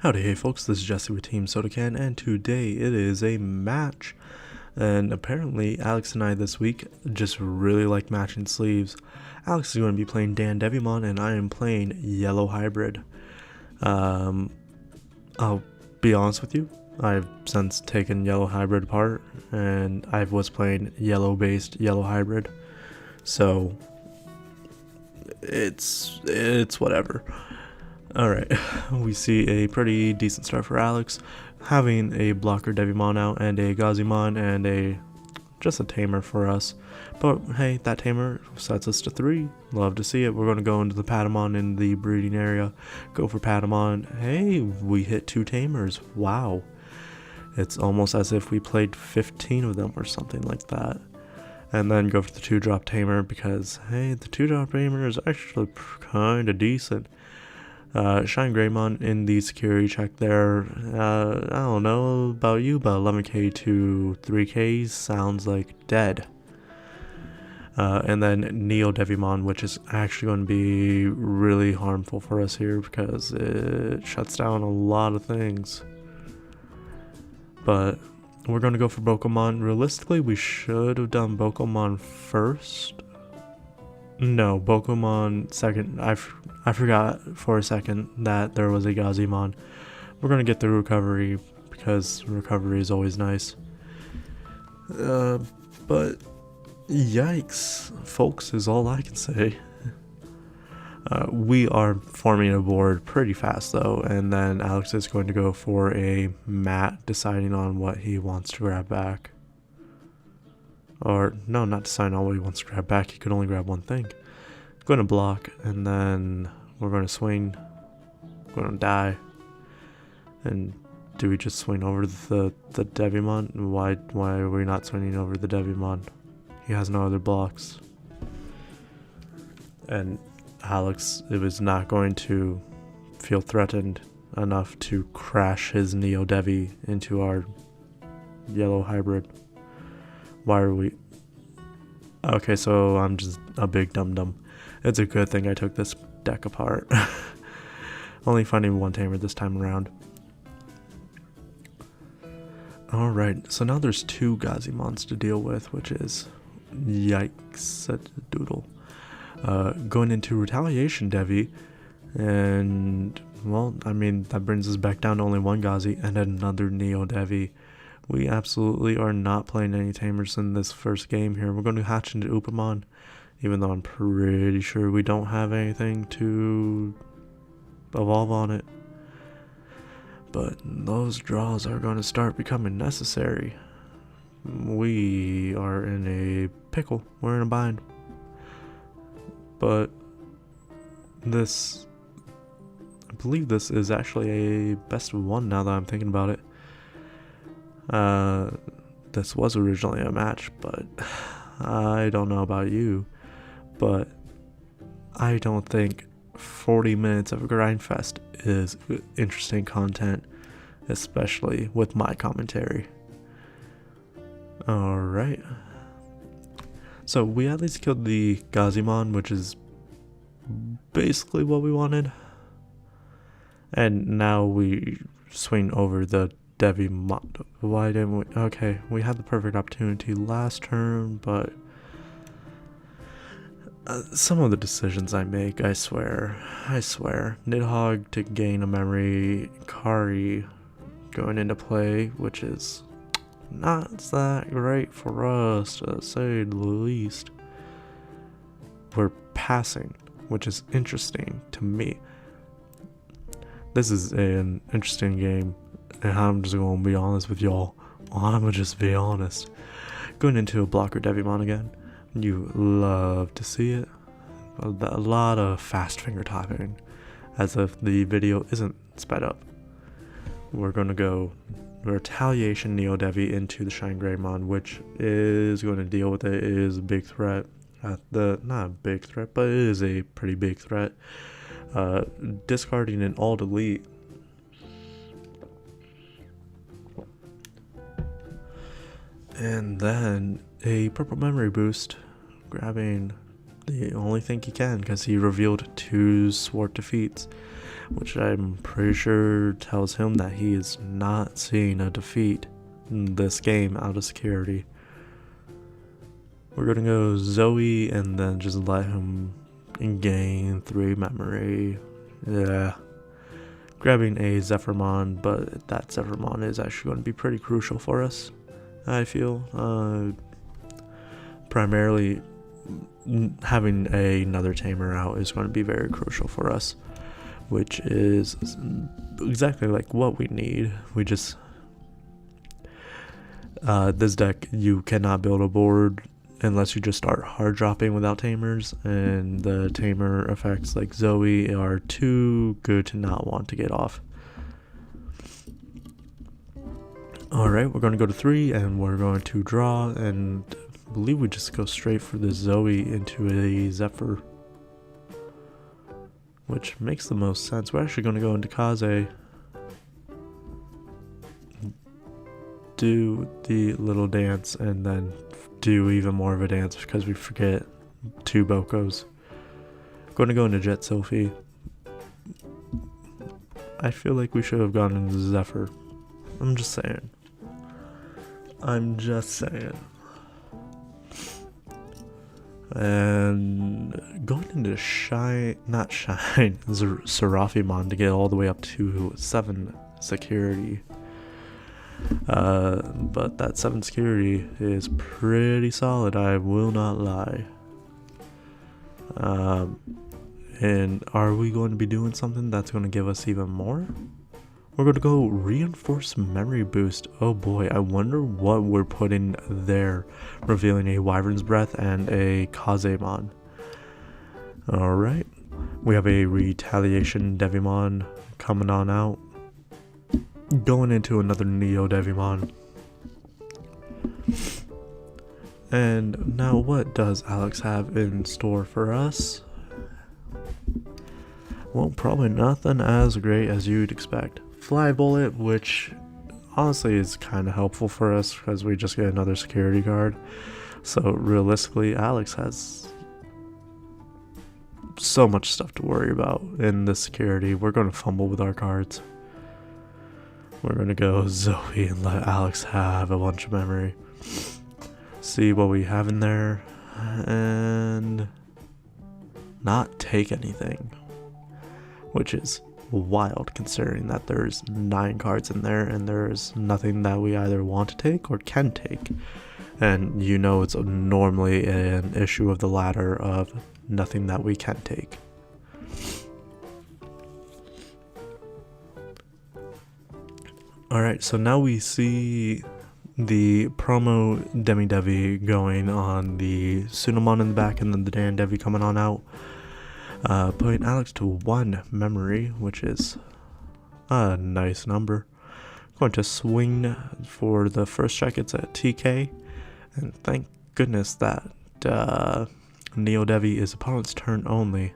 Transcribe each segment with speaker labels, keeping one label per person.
Speaker 1: Howdy, hey folks, this is Jesse with Team SodaKan, and today it is a match. And apparently, Alex and I this week just really like matching sleeves. Alex is going to be playing Dandevimon, and I am playing Yellow Hybrid. I'll be honest with you, I've since taken Yellow Hybrid apart, and I was playing yellow-based Yellow Hybrid. So, it's whatever. Alright, we see a pretty decent start for Alex, having a blocker Devimon out and a Gazimon and just a tamer for us. But hey, that tamer sets us to 3. Love to see it. We're going to go into the Patamon in the breeding area. Go for Patamon. Hey, we hit 2 tamers. Wow. It's almost as if we played 15 of them or something like that. And then go for the 2-drop tamer because, hey, the 2-drop tamer is actually kind of decent. Shine Greymon in the security check there. I don't know about you, but 11k to 3k sounds like dead. And then Neo Devimon, which is actually going to be really harmful for us here because it shuts down a lot of things. But we're going to go for Pokemon. Realistically, we should have done Pokemon first. No, Pokemon second. I forgot for a second that there was a Gazimon. We're gonna get the recovery because recovery is always nice. But yikes, folks, is all I can say. We are forming a board pretty fast though, and then Alex is going to go for a mat, deciding on what he wants to grab back. Or, no, not deciding on what he wants to grab back. He could only grab one thing. Going to block, and then we're going to swing. We're going to die. And do we just swing over the Devimon? Why are we not swinging over the Devimon? He has no other blocks. And Alex, it was not going to feel threatened enough to crash his Neo Devi into our Yellow Hybrid. Why are we... Okay, so I'm just a big dum-dum. It's a good thing I took this deck apart. Only finding one tamer this time around. Alright, so now there's 2 Gazimons to deal with, which is... Yikes, a doodle. Going into Retaliation Devi, and... Well, I mean, that brings us back down to only 1 Gazi and another Neo Devi. We absolutely are not playing any tamers in this first game here. We're going to hatch into Upamon, even though I'm pretty sure we don't have anything to evolve on it. But those draws are going to start becoming necessary. We are in a pickle. We're in a bind. But this... I believe this is actually a best of 1 now that I'm thinking about it. This was originally a match, but I don't know about you, but I don't think 40 minutes of a grindfest is interesting content, especially with my commentary. Alright, so we at least killed the Gazimon, which is basically what we wanted, and now we swing over the Devimon. Why didn't we? Okay, we had the perfect opportunity last turn, but some of the decisions I make, I swear. Nidhogg to gain a memory, Kari going into play, which is not that great for us, to say the least. We're passing, which is interesting to me. This is an interesting game. And I'm just going to be honest with y'all. I'm going to just be honest. Going into a blocker Devimon again. You love to see it. A lot of fast finger tapping. As if the video isn't sped up. We're going to go Retaliation Neo Devi into the Shine Greymon, which is going to deal with it. It is a big threat. Not a big threat, but it is a pretty big threat. Discarding an all delete. And then a purple memory boost, grabbing the only thing he can because he revealed 2 sword defeats. which I'm pretty sure tells him that he is not seeing a defeat in this game out of security. We're gonna go Zoe and then just let him gain 3 memory. Yeah. Grabbing a Zephyrmon, but that Zephyrmon is actually going to be pretty crucial for us, I feel. Primarily, having another tamer out is going to be very crucial for us, which is exactly like what we need. We just... this deck, you cannot build a board unless you just start hard dropping without tamers, and the tamer effects like Zoe are too good to not want to get off. Alright, we're going to go to 3 and we're going to draw, and I believe we just go straight for the Zoe into a Zephyr, which makes the most sense. We're actually going to go into Kaze, do the little dance, and then do even more of a dance because we forget 2 Bokos. Going to go into Jet Sylphie. I feel like we should have gone into Zephyr. I'm just saying. And going into Seraphimon to get all the way up to 7 security. But that 7 security is pretty solid, I will not lie. And are we going to be doing something that's going to give us even more? We're going to go Reinforced Memory Boost. Oh boy, I wonder what we're putting there. Revealing a Wyvern's Breath and a Kazemon. Alright, we have a Retaliation Devimon coming on out. Going into another Neo Devimon. And now what does Alex have in store for us? Well, probably nothing as great as you'd expect. Fly Bullet, which honestly is kind of helpful for us because we just get another security card. So realistically, Alex has so much stuff to worry about in this security. We're going to fumble with our cards. We're going to go Zoe and let Alex have a bunch of memory. See what we have in there. And not take anything. Which is wild considering that there's 9 cards in there and there's nothing that we either want to take or can take. And you know it's normally an issue of the latter of nothing that we can take. Alright, so now we see the promo Demi-Devi going on the Sunamon in the back and then the Dandevi coming on out. Putting Alex to 1 memory, which is a nice number. Going to swing for the first strike, it's a TK. And thank goodness that Neo Devi is opponent's turn only.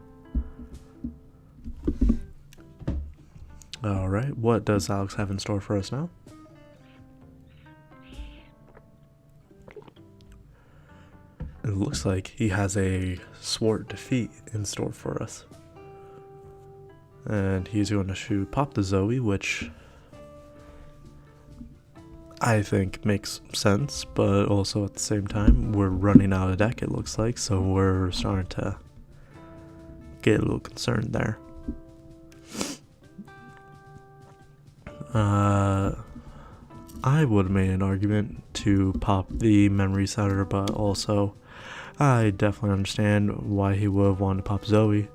Speaker 1: Alright, what does Alex have in store for us now? It looks like he has a Swart Defeat in store for us. And he's going to pop the Zoe, which I think makes sense, but also at the same time, we're running out of deck, it looks like, so we're starting to get a little concerned there. I would have made an argument to pop the memory setter, but also I definitely understand why he would have wanted to pop Zoe.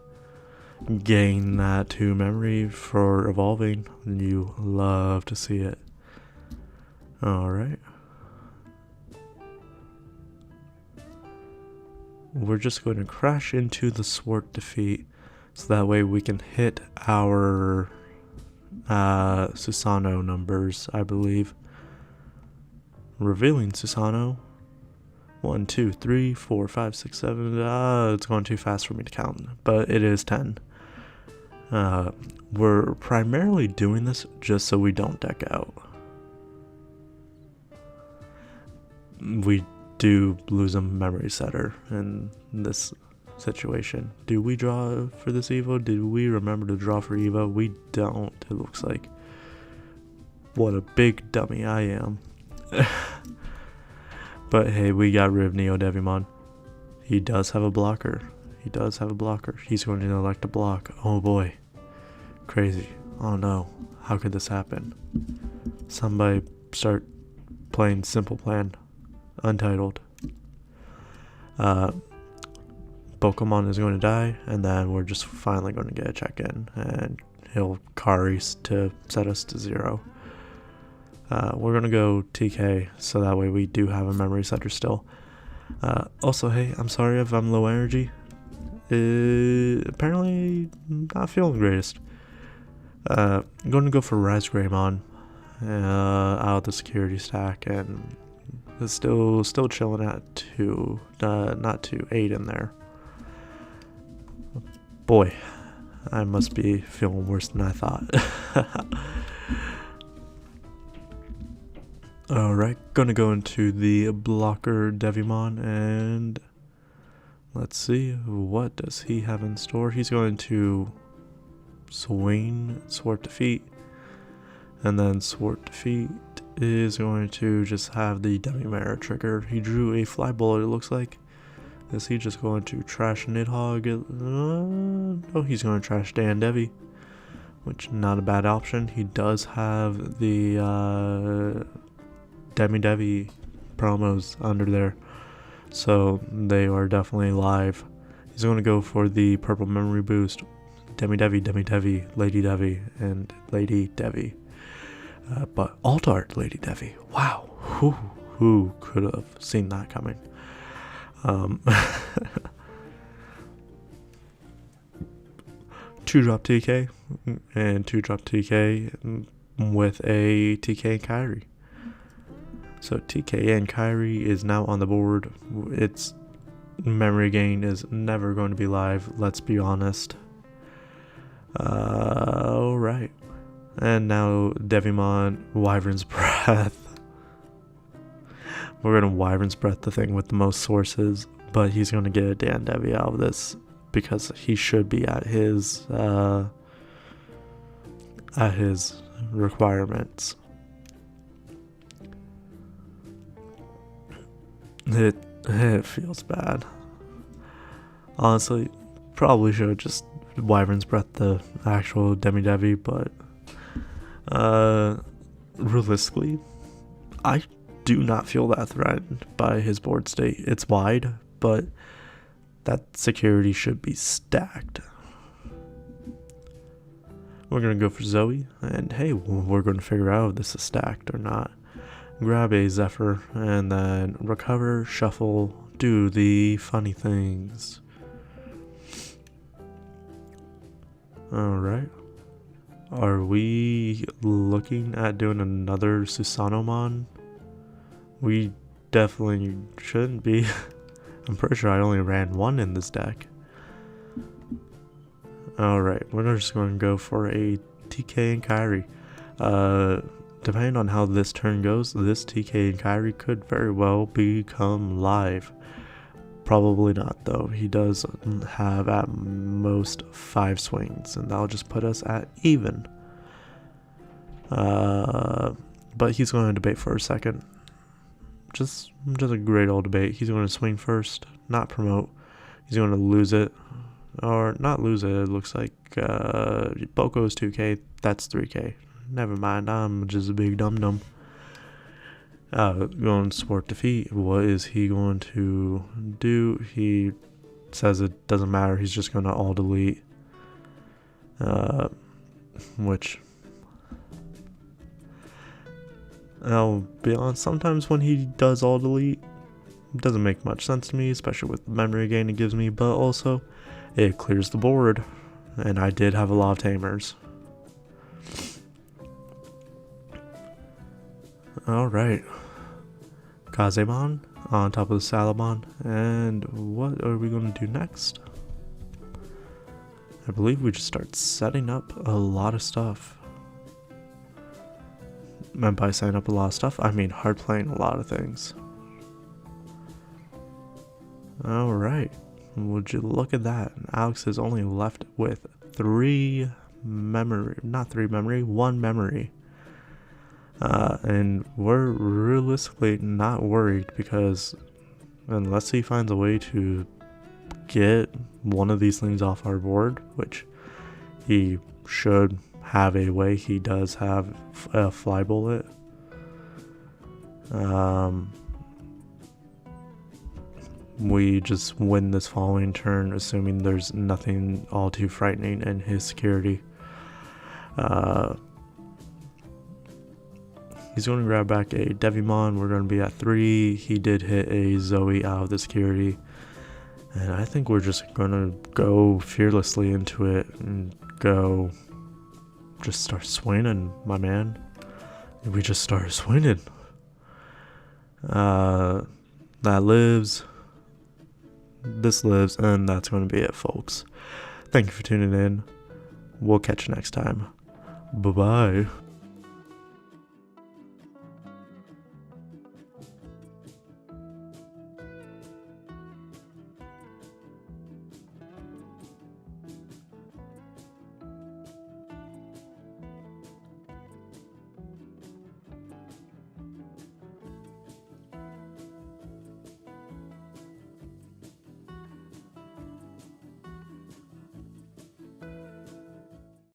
Speaker 1: Gain that 2 memory for evolving. You love to see it. Alright. We're just going to crash into the Swart Defeat so that way we can hit our Susano numbers, I believe. Revealing Susano. 1, 2, 3, 4, 5, 6, 7. It's going too fast for me to count, but it is 10. We're primarily doing this just so we don't deck out. We do lose a memory setter in this situation. Do we draw for this Evo? Did we remember to draw for Evo? We don't, it looks like. What a big dummy I am. But hey, we got rid of Neo Devimon. He does have a blocker. He does have a blocker. He's going to elect a block. Oh boy. Crazy. Oh no. How could this happen? Somebody start playing Simple Plan. Untitled. Pokemon is going to die, and then we're just finally going to get a check-in, and he'll Kari to set us to 0. We're going to go TK, so that way we do have a memory setter still. Also, hey, I'm sorry if I'm low energy. Apparently not feeling the greatest. I'm going to go for Rise Greymon out of the security stack, and it's still chilling at 2, not 2, 8 in there. Boy, I must be feeling worse than I thought. Alright, gonna go into the blocker Devimon, and let's see, what does he have in store? He's going to swing, Sword Defeat, and then Sword Defeat is going to just have the Demimera trigger. He drew a Fly Bullet, it looks like. Is he just going to trash Nidhogg? No, he's going to trash Dandevi, which not a bad option. He does have the Demi-Devi promos under there, so they are definitely live. He's going to go for the purple memory boost. Demi-Devi, Demi-Devi, Lady Devi, and Lady Devi. But Alt Art Lady Devi. Wow, who could have seen that coming? 2-drop TK and 2-drop TK with a TK and Kyrie. So TK and Kyrie is now on the board. Its memory gain is never going to be live, let's be honest. Alright. And now Devimon Wyvern's Breath. We're going to Wyvern's Breath the thing with the most sources, but he's going to get a Dandevi out of this because he should be at his requirements. It feels bad. Honestly, probably should have just Wyvern's Breath the actual Demi-Devi, but realistically, I do not feel that threatened by his board state. It's wide, but that security should be stacked. We're going to go for Zoe, and hey, we're going to figure out if this is stacked or not. Grab a Zephyr, and then recover, shuffle, do the funny things. Alright. Are we looking at doing another Susanomon? We definitely shouldn't be. I'm pretty sure I only ran one in this deck. Alright, we're just going to go for a TK and Kyrie. Depending on how this turn goes, this TK and Kyrie could very well become live. Probably not though. He does have at most 5 swings, and that'll just put us at even. But he's going to debate for a second. Just a great old debate. He's going to swing first, not promote. He's going to lose it. Or not lose it, it looks like Boko is 2k, that's 3k. Never mind, I'm just a big dum-dum. Going to Sword Defeat. What is he going to do? He says it doesn't matter, he's just going to all delete. Which, I'll be honest, sometimes when he does all delete, it doesn't make much sense to me, especially with the memory gain it gives me, but also it clears the board, and I did have a lot of tamers. Alright, Kazemon on top of the Salamon, and what are we going to do next? I believe we just start setting up a lot of stuff. And by setting up a lot of stuff, I mean hard playing a lot of things. Alright, Would you look at that? Alex is only left with one memory. And we're realistically not worried, because unless he finds a way to get one of these things off our board, which he should have a way, he does have a fly bullet. We just win this following turn, assuming there's nothing all too frightening in his security. He's going to grab back a Devimon. We're going to be at 3. He did hit a Zoe out of the security. And I think we're just going to go fearlessly into it and just start swinging, my man. We just started swinging. That lives. This lives, and that's going to be it, folks. Thank you for tuning in. We'll catch you next time. Bye-bye.